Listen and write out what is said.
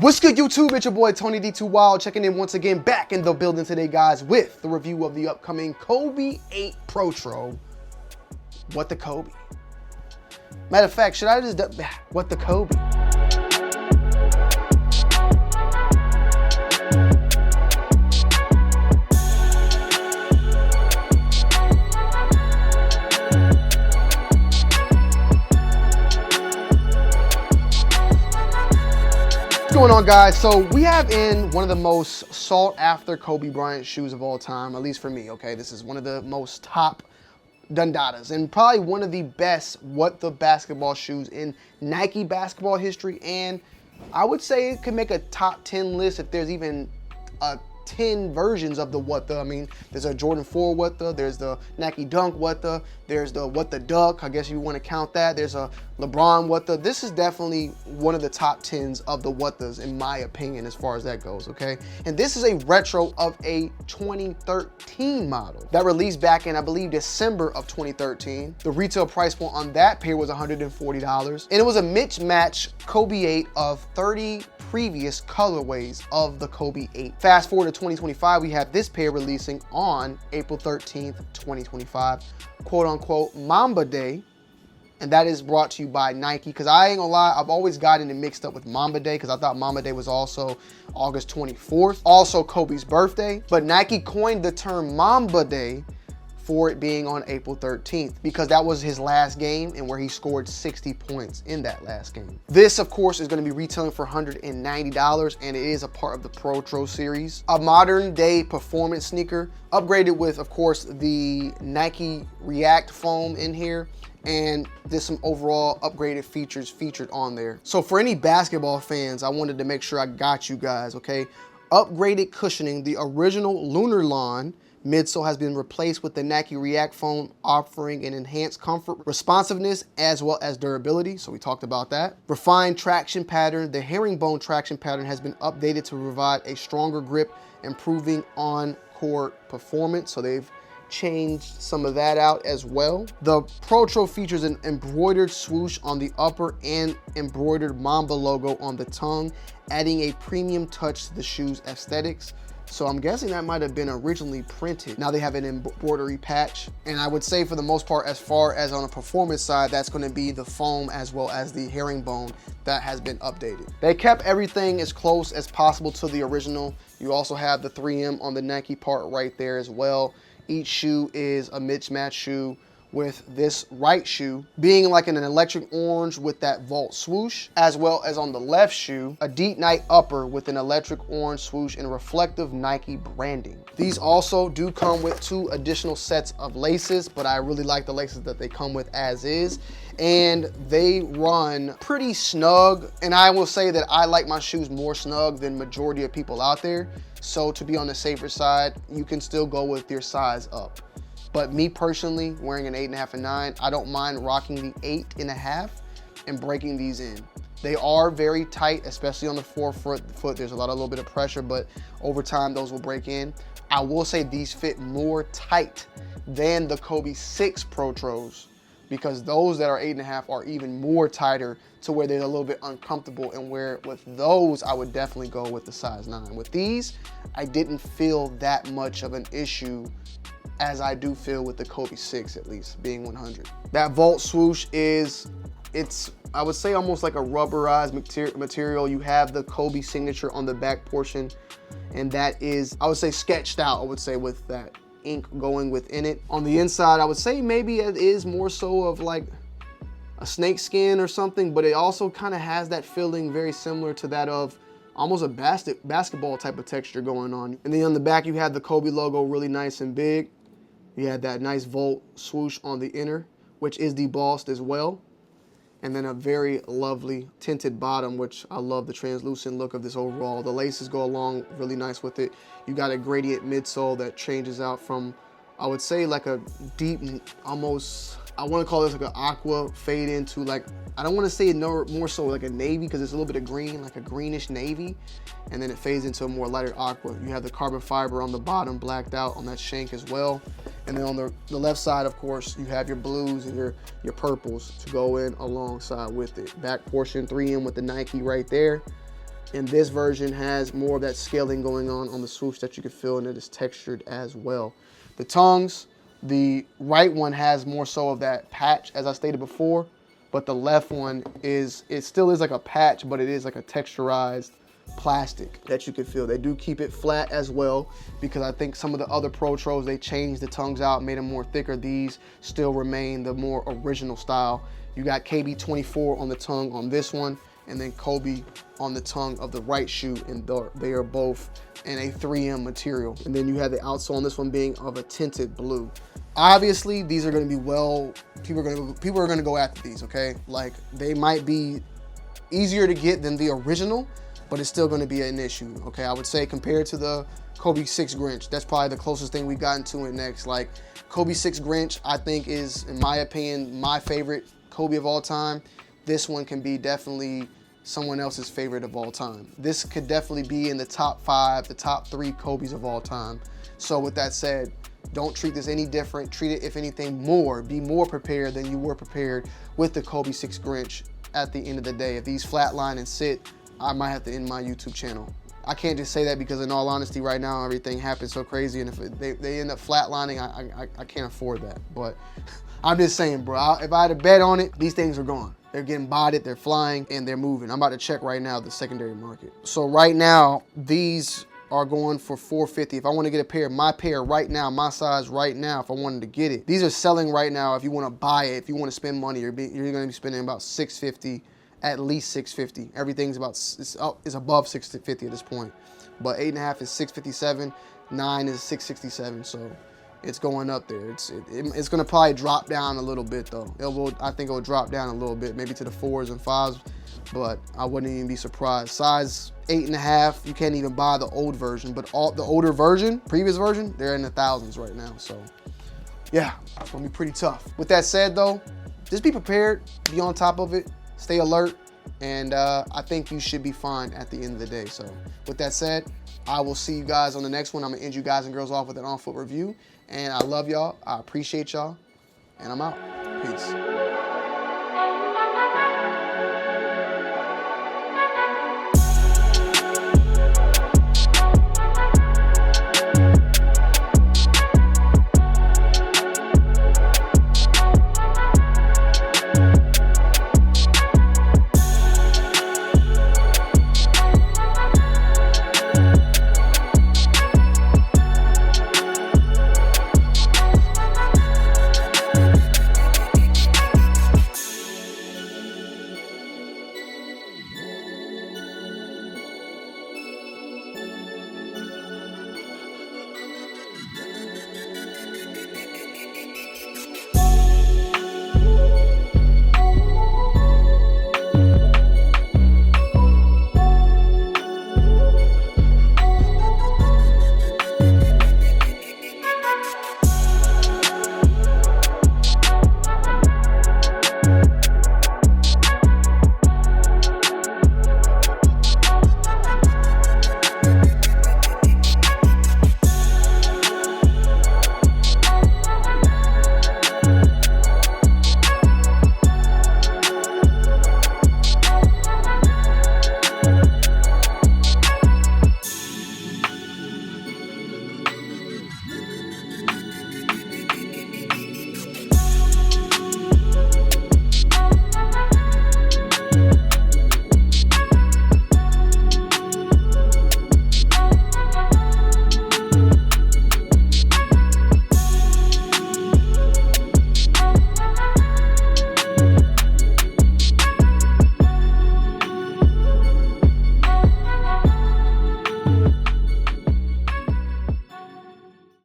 What's good, YouTube? It's your boy Tony D2 Wild checking in once again, back in the building today, guys, with the review of the upcoming Kobe 8 Protro. What the Kobe? Matter of fact, should I just what the Kobe? What's going on, guys? So we have in one of the most sought after Kobe Bryant shoes of all time, at least for me, okay? This is one of the most top Dundadas and probably one of the best what the basketball shoes in Nike basketball history, and I would say it could make a top 10 list if there's even a 10 versions of the what the. I mean, there's a Jordan 4 what the, there's the Nike Dunk what the, there's the what the Duck, I guess you want to count that, there's a LeBron what the. This is definitely one of the top 10s of the what the's in my opinion as far as that goes, okay? And this is a retro of a 2013 model that released back in, I believe, December of 2013. The retail price point on that pair was $140, and it was a mismatched Kobe 8 of 30 previous colorways of the Kobe 8. Fast forward to 2025, we have this pair releasing on April 13th, 2025, quote unquote Mamba Day. And that is brought to you by Nike, because I ain't gonna lie, I've always gotten it mixed up with Mamba Day, because I thought Mamba Day was also August 24th, also Kobe's birthday. But Nike coined the term Mamba Day for it being on April 13th, because that was his last game and where he scored 60 points in that last game. This, of course, is going to be retailing for $190, and it is a part of the Protro series. A modern day performance sneaker, upgraded with, of course, the Nike React foam in here, and there's some overall upgraded features featured on there. So for any basketball fans, I wanted to make sure I got you guys, okay? Upgraded cushioning, the original Lunar Lawn midsole has been replaced with the Nike React foam, offering an enhanced comfort, responsiveness, as well as durability. So we talked about that. Refined traction pattern. The herringbone traction pattern has been updated to provide a stronger grip, improving on-court performance. So they've changed some of that out as well. The Protro features an embroidered swoosh on the upper and embroidered Mamba logo on the tongue, adding a premium touch to the shoe's aesthetics. So I'm guessing that might have been originally printed. Now they have an embroidery patch. And I would say for the most part, as far as on a performance side, that's gonna be the foam as well as the herringbone that has been updated. They kept everything as close as possible to the original. You also have the 3M on the Nike part right there as well. Each shoe is a mismatched shoe, with this right shoe being like an electric orange with that vault swoosh, as well as on the left shoe, a deep night upper with an electric orange swoosh and reflective Nike branding. These also do come with 2 additional sets of laces, but I really like the laces that they come with as is, and they run pretty snug. And I will say that I like my shoes more snug than majority of people out there. So to be on the safer side, you can still go with your size up. But me personally, wearing an 8.5 and 9, I don't mind rocking the 8.5 and breaking these in. They are very tight, especially on the forefoot. There's a little bit of pressure, but over time, those will break in. I will say these fit more tight than the Kobe 6 Protros, because those that are 8.5 are even more tighter to where they're a little bit uncomfortable, and where with those, I would definitely go with the size 9. With these, I didn't feel that much of an issue as I do feel with the Kobe 6, at least, being 100. That vault swoosh it's, I would say, almost like a rubberized material. You have the Kobe signature on the back portion, and that is, I would say, sketched out, I would say, with that ink going within it. On the inside, I would say maybe it is more so of like a snake skin or something, but it also kind of has that feeling very similar to that of almost a basketball type of texture going on. And then on the back, you have the Kobe logo really nice and big. You had that nice vault swoosh on the inner, which is debossed as well. And then a very lovely tinted bottom, which I love the translucent look of this overall. The laces go along really nice with it. You got a gradient midsole that changes out from, I would say, like a deep, almost, I want to call this like an aqua fade into, like, I don't want to say more so like a navy, because it's a little bit of green, like a greenish navy, and then it fades into a more lighter aqua. You have the carbon fiber on the bottom blacked out on that shank as well. And then on the left side, of course, you have your blues and your purples to go in alongside with it. Back portion 3M with the Nike right there. And this version has more of that scaling going on the swoosh that you can feel, and it is textured as well. The tongues, the right one has more so of that patch, as I stated before, but the left one it still is like a patch, but it is like a texturized plastic that you can feel. They do keep it flat as well, because I think some of the other Protros, they changed the tongues out, made them more thicker. These still remain the more original style. You got KB24 on the tongue on this one, and then Kobe on the tongue of the right shoe, and they are both in a 3M material. And then you have the outsole on this one being of a tinted blue. Obviously, these are going to be people are going to go after these, okay? Like, they might be easier to get than the original, but it's still going to be an issue, okay? I would say compared to the Kobe 6 Grinch, that's probably the closest thing we've gotten to it next. Like, Kobe 6 Grinch, I think, is, in my opinion, my favorite Kobe of all time. This one can be definitely someone else's favorite of all time. This could definitely be in the top 5, the top 3 Kobe's of all time. So with that said, don't treat this any different. Treat it, if anything, be more prepared than you were prepared with the Kobe 6 Grinch at the end of the day. If these flatline and sit, I might have to end my YouTube channel. I can't just say that, because in all honesty, right now, everything happens so crazy, and if they end up flatlining, I can't afford that. But I'm just saying, bro, if I had a bet on it, these things are gone. They're getting bodied, they're flying, and they're moving. I'm about to check right now the secondary market. So right now, these are going for $450. If I want to get a pair, my pair right now, my size right now, if I wanted to get it, these are selling right now. If you want to buy it, if you want to spend money, you're going to be spending about $650, at least $650. Everything's is above $650 at this point. But 8.5 is $657, 9 is $667. So it's going up there. It's going to probably drop down a little bit though. I think it will drop down a little bit, maybe to the 4s and 5s, but I wouldn't even be surprised. Size 8.5, you can't even buy the old version, but the older version, previous version, they're in the thousands right now. So yeah, it's gonna be pretty tough. With that said though, just be prepared, be on top of it, stay alert, and I think you should be fine at the end of the day. So with that said, I will see you guys on the next one. I'm gonna end you guys and girls off with an on-foot review. And I love y'all, I appreciate y'all, and I'm out. Peace.